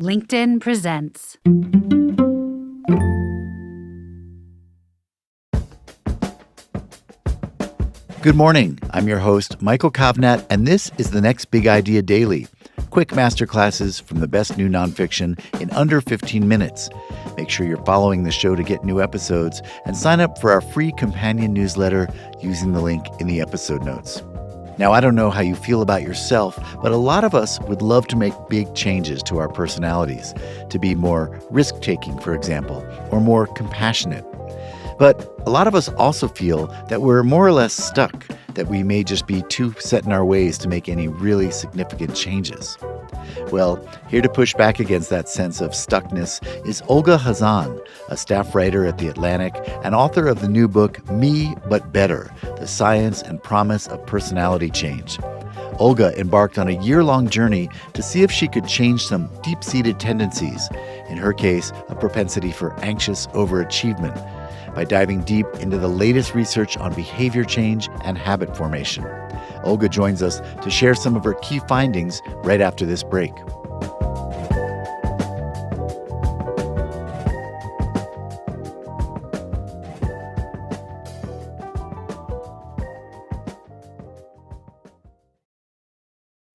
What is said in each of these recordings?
LinkedIn presents. Good morning. I'm your host, Michael Kovnat, and this is the Next Big Idea Daily. Quick masterclasses from the best new nonfiction in under 15 minutes. Make sure you're following the show to get new episodes and sign up for our free companion newsletter using the link in the episode notes. Now, I don't know how you feel about yourself, but a lot of us would love to make big changes to our personalities, to be more risk-taking, for example, or more compassionate. But a lot of us also feel that we're more or less stuck, that we may just be too set in our ways to make any really significant changes. Well, here to push back against that sense of stuckness is Olga Khazan, a staff writer at The Atlantic and author of the new book, Me But Better, The Science and Promise of Personality Change. Olga embarked on a year-long journey to see if she could change some deep-seated tendencies, in her case, a propensity for anxious overachievement, by diving deep into the latest research on behavior change and habit formation. Olga joins us to share some of her key findings right after this break.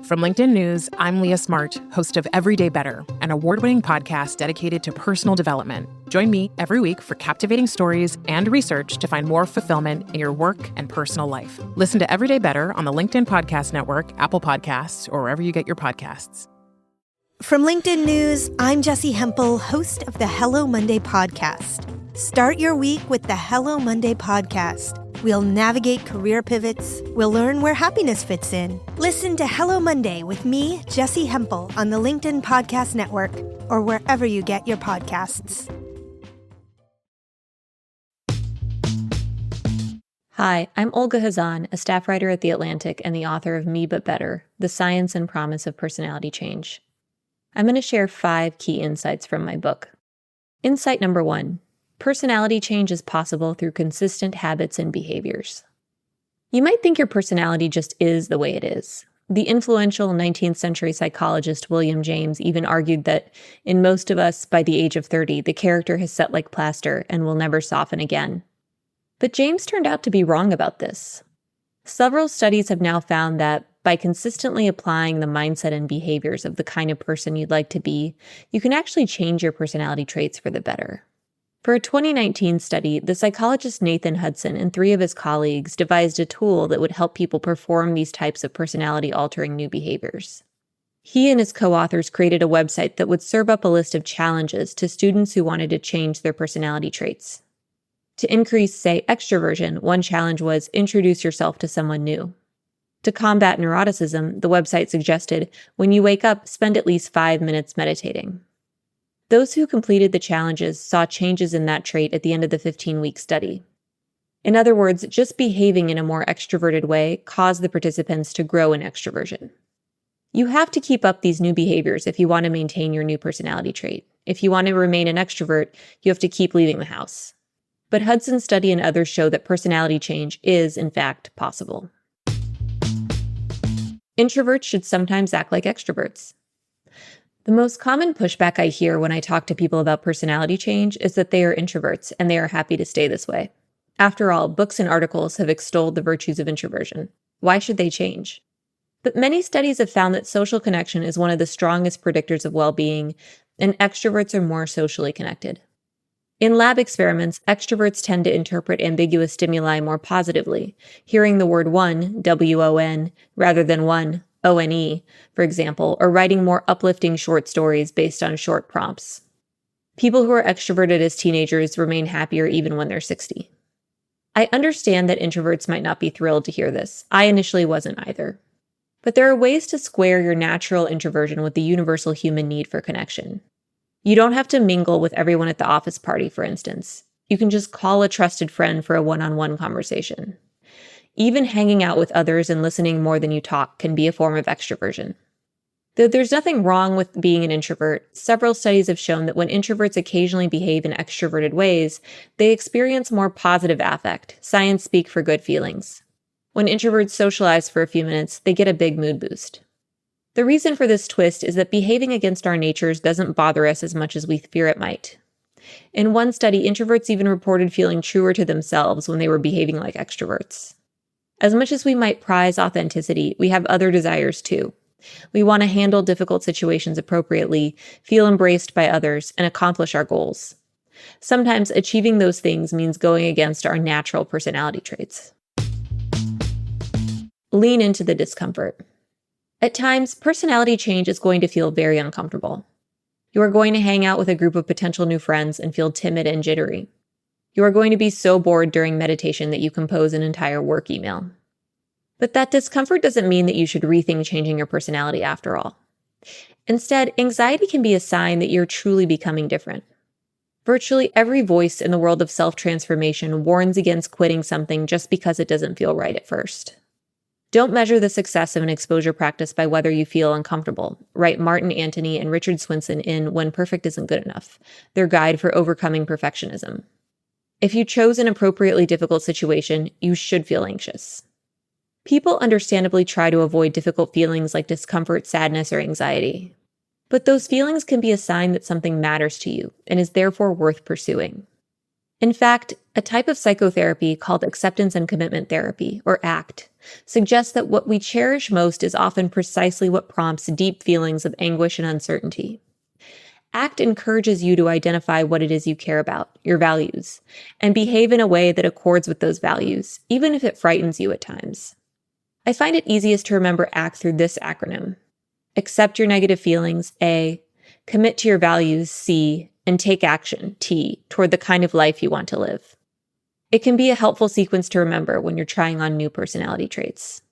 From LinkedIn News, I'm Leah Smart, host of Everyday Better, an award-winning podcast dedicated to personal development. Join me every week for captivating stories and research to find more fulfillment in your work and personal life. Listen to Everyday Better on the LinkedIn Podcast Network, Apple Podcasts, or wherever you get your podcasts. From LinkedIn News, I'm Jessie Hempel, host of the Hello Monday podcast. Start your week with the Hello Monday podcast. We'll navigate career pivots. We'll learn where happiness fits in. Listen to Hello Monday with me, Jessie Hempel, on the LinkedIn Podcast Network or wherever you get your podcasts. Hi, I'm Olga Khazan, a staff writer at The Atlantic and the author of Me But Better, The Science and Promise of Personality Change. I'm going to share 5 key insights from my book. Insight number 1. Personality change is possible through consistent habits and behaviors. You might think your personality just is the way it is. The influential 19th century psychologist William James even argued that in most of us, by the age of 30, the character has set like plaster and will never soften again. But James turned out to be wrong about this. Several studies have now found that by consistently applying the mindset and behaviors of the kind of person you'd like to be, you can actually change your personality traits for the better. For a 2019 study, the psychologist Nathan Hudson and 3 of his colleagues devised a tool that would help people perform these types of personality-altering new behaviors. He and his co-authors created a website that would serve up a list of challenges to students who wanted to change their personality traits. To increase, say, extroversion, one challenge was introduce yourself to someone new. To combat neuroticism, the website suggested, when you wake up, spend at least 5 minutes meditating. Those who completed the challenges saw changes in that trait at the end of the 15-week study. In other words, just behaving in a more extroverted way caused the participants to grow in extroversion. You have to keep up these new behaviors if you want to maintain your new personality trait. If you want to remain an extrovert, you have to keep leaving the house. But Hudson's study and others show that personality change is, in fact, possible. Introverts should sometimes act like extroverts. The most common pushback I hear when I talk to people about personality change is that they are introverts and they are happy to stay this way. After all, books and articles have extolled the virtues of introversion. Why should they change? But many studies have found that social connection is one of the strongest predictors of well-being, and extroverts are more socially connected. In lab experiments, extroverts tend to interpret ambiguous stimuli more positively, hearing the word one, W-O-N, rather than one, O-N-E, for example, or writing more uplifting short stories based on short prompts. People who are extroverted as teenagers remain happier even when they're 60. I understand that introverts might not be thrilled to hear this. I initially wasn't either. But there are ways to square your natural introversion with the universal human need for connection. You don't have to mingle with everyone at the office party, for instance. You can just call a trusted friend for a one-on-one conversation. Even hanging out with others and listening more than you talk can be a form of extroversion. Though there's nothing wrong with being an introvert, several studies have shown that when introverts occasionally behave in extroverted ways, they experience more positive affect, science speak for good feelings. When introverts socialize for a few minutes, they get a big mood boost. The reason for this twist is that behaving against our natures doesn't bother us as much as we fear it might. In one study, introverts even reported feeling truer to themselves when they were behaving like extroverts. As much as we might prize authenticity, we have other desires too. We want to handle difficult situations appropriately, feel embraced by others, and accomplish our goals. Sometimes achieving those things means going against our natural personality traits. Lean into the discomfort. At times, personality change is going to feel very uncomfortable. You are going to hang out with a group of potential new friends and feel timid and jittery. You are going to be so bored during meditation that you compose an entire work email. But that discomfort doesn't mean that you should rethink changing your personality after all. Instead, anxiety can be a sign that you're truly becoming different. Virtually every voice in the world of self-transformation warns against quitting something just because it doesn't feel right at first. Don't measure the success of an exposure practice by whether you feel uncomfortable, write Martin Antony and Richard Swinson in When Perfect Isn't Good Enough, their guide for overcoming perfectionism. If you chose an appropriately difficult situation, you should feel anxious. People understandably try to avoid difficult feelings like discomfort, sadness, or anxiety. But those feelings can be a sign that something matters to you and is therefore worth pursuing. In fact, a type of psychotherapy called acceptance and commitment therapy, or ACT, suggests that what we cherish most is often precisely what prompts deep feelings of anguish and uncertainty. ACT encourages you to identify what it is you care about, your values, and behave in a way that accords with those values, even if it frightens you at times. I find it easiest to remember ACT through this acronym. Accept your negative feelings, A. Commit to your values, C. And take action, T, toward the kind of life you want to live. It can be a helpful sequence to remember when you're trying on new personality traits.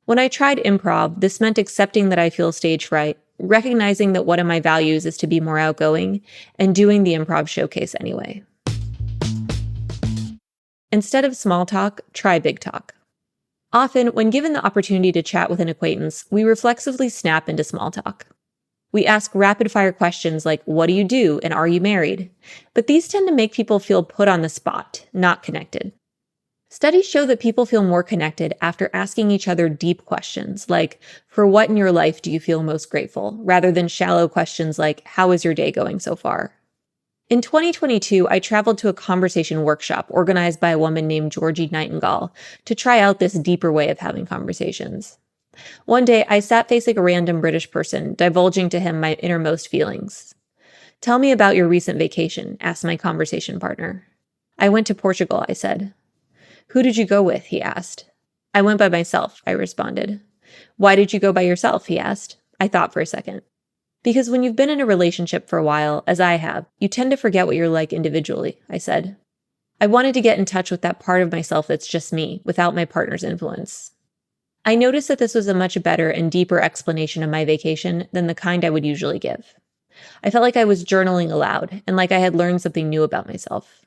When I tried improv, this meant accepting that I feel stage fright, recognizing that one of my values is to be more outgoing, and doing the improv showcase anyway. Instead of small talk, try big talk. Often, when given the opportunity to chat with an acquaintance, we reflexively snap into small talk. We ask rapid-fire questions like, what do you do, and are you married? But these tend to make people feel put on the spot, not connected. Studies show that people feel more connected after asking each other deep questions like, for what in your life do you feel most grateful, rather than shallow questions like, how is your day going so far? In 2022, I traveled to a conversation workshop organized by a woman named Georgie Nightingale to try out this deeper way of having conversations. One day, I sat facing a random British person, divulging to him my innermost feelings. Tell me about your recent vacation, asked my conversation partner. I went to Portugal, I said. Who did you go with, he asked. I went by myself, I responded. Why did you go by yourself, he asked. I thought for a second. Because when you've been in a relationship for a while, as I have, you tend to forget what you're like individually, I said. I wanted to get in touch with that part of myself that's just me, without my partner's influence. I noticed that this was a much better and deeper explanation of my vacation than the kind I would usually give. I felt like I was journaling aloud and like I had learned something new about myself.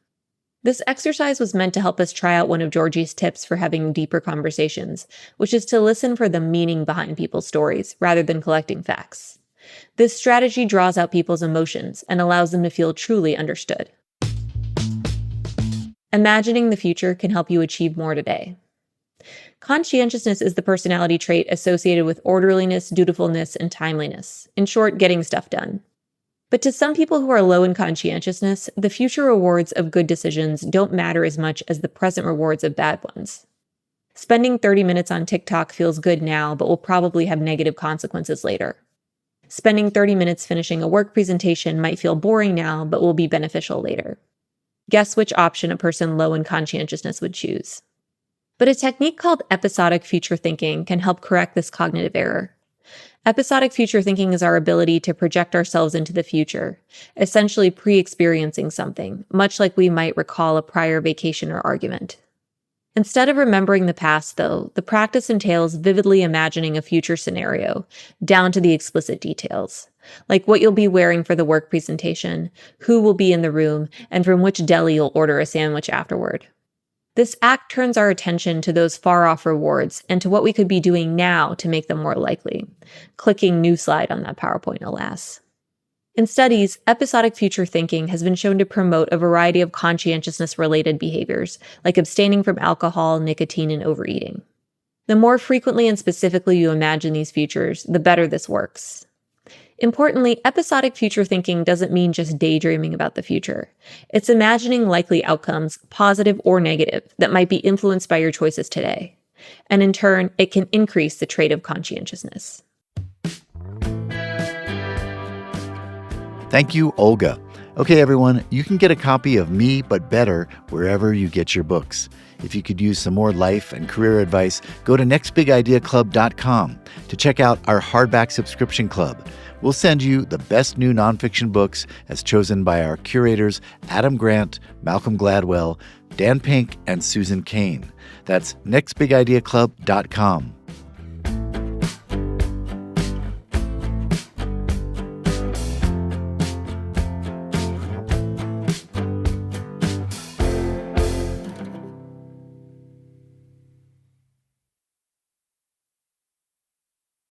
This exercise was meant to help us try out one of Georgie's tips for having deeper conversations, which is to listen for the meaning behind people's stories rather than collecting facts. This strategy draws out people's emotions and allows them to feel truly understood. Imagining the future can help you achieve more today. Conscientiousness is the personality trait associated with orderliness, dutifulness, and timeliness. In short, getting stuff done. But to some people who are low in conscientiousness, the future rewards of good decisions don't matter as much as the present rewards of bad ones. Spending 30 minutes on TikTok feels good now, but will probably have negative consequences later. Spending 30 minutes finishing a work presentation might feel boring now, but will be beneficial later. Guess which option a person low in conscientiousness would choose. But a technique called episodic future thinking can help correct this cognitive error. Episodic future thinking is our ability to project ourselves into the future, essentially pre-experiencing something, much like we might recall a prior vacation or argument. Instead of remembering the past, though, the practice entails vividly imagining a future scenario, down to the explicit details, like what you'll be wearing for the work presentation, who will be in the room, and from which deli you'll order a sandwich afterward. This act turns our attention to those far-off rewards and to what we could be doing now to make them more likely. Clicking new slide on that PowerPoint, alas. In studies, episodic future thinking has been shown to promote a variety of conscientiousness-related behaviors, like abstaining from alcohol, nicotine, and overeating. The more frequently and specifically you imagine these futures, the better this works. Importantly, episodic future thinking doesn't mean just daydreaming about the future. It's imagining likely outcomes, positive or negative, that might be influenced by your choices today. And in turn, it can increase the trait of conscientiousness. Thank you, Olga. Okay, everyone, you can get a copy of Me But Better wherever you get your books. If you could use some more life and career advice, go to nextbigideaclub.com to check out our hardback subscription club. We'll send you the best new nonfiction books as chosen by our curators Adam Grant, Malcolm Gladwell, Dan Pink, and Susan Cain. That's nextbigideaclub.com.